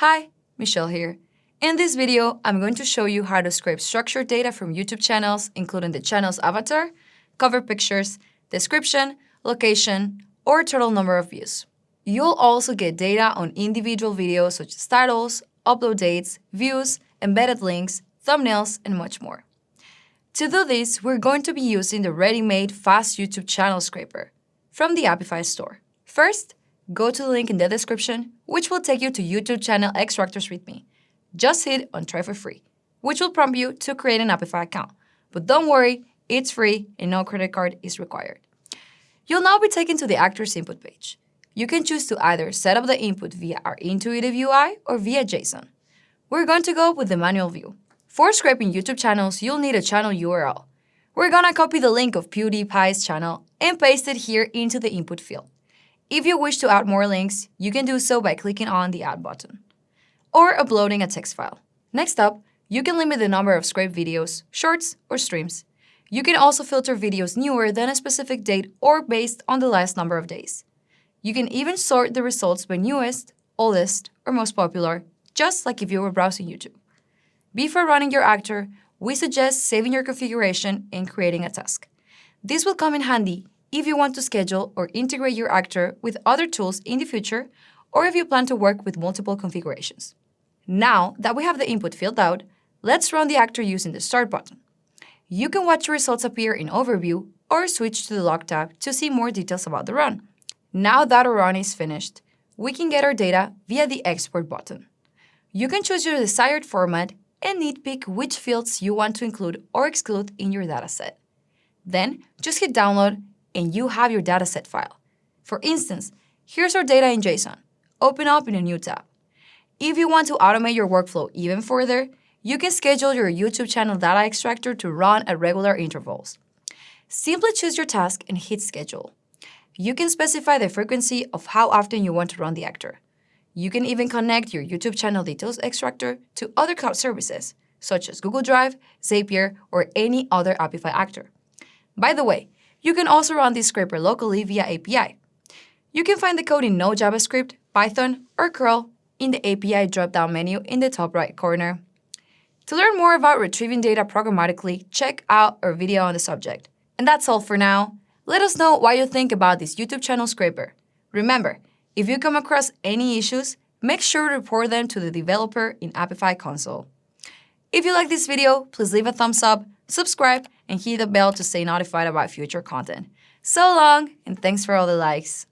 Hi, Michelle here. In this video, I'm going to show you how to scrape structured data from YouTube channels, including the channel's avatar, cover pictures, description, location, or total number of views. You'll also get data on individual videos such as titles, upload dates, views, embedded links, thumbnails, and much more. To do this, we're going to be using the ready-made fast YouTube channel scraper from the Apify store. First, go to the link in the description, which will take you to YouTube channel Extractors with me. Just hit on Try for free, which will prompt you to create an Apify account. But don't worry, it's free and no credit card is required. You'll now be taken to the actor's input page. You can choose to either set up the input via our intuitive UI or via JSON. We're going to go with the manual view. For scraping YouTube channels, you'll need a channel URL. We're gonna copy the link of PewDiePie's channel and paste it here into the input field. If you wish to add more links, you can do so by clicking on the Add button or uploading a text file. Next up, you can limit the number of scraped videos, shorts, or streams. You can also filter videos newer than a specific date or based on the last number of days. You can even sort the results by newest, oldest, or most popular, just like if you were browsing YouTube. Before running your actor, we suggest saving your configuration and creating a task. This will come in handy if you want to schedule or integrate your actor with other tools in the future, or if you plan to work with multiple configurations. Now that we have the input filled out, let's run the actor using the Start button. You can watch your results appear in Overview or switch to the Log tab to see more details about the run. Now that our run is finished, we can get our data via the Export button. You can choose your desired format and nitpick which fields you want to include or exclude in your dataset. Then, just hit Download and you have your dataset file. For instance, here's our data in JSON. Open up in a new tab. If you want to automate your workflow even further, you can schedule your YouTube channel data extractor to run at regular intervals. Simply choose your task and hit Schedule. You can specify the frequency of how often you want to run the actor. You can even connect your YouTube channel details extractor to other cloud services, such as Google Drive, Zapier, or any other Apify actor. By the way, you can also run this scraper locally via API. You can find the code in Node, JavaScript, Python, or curl in the API drop-down menu in the top right corner. To learn more about retrieving data programmatically, check out our video on the subject. And that's all for now. Let us know what you think about this YouTube channel scraper. Remember, if you come across any issues, make sure to report them to the developer in Apify console. If you like this video, please leave a thumbs up, subscribe, and hit the bell to stay notified about future content. So long, and thanks for all the likes.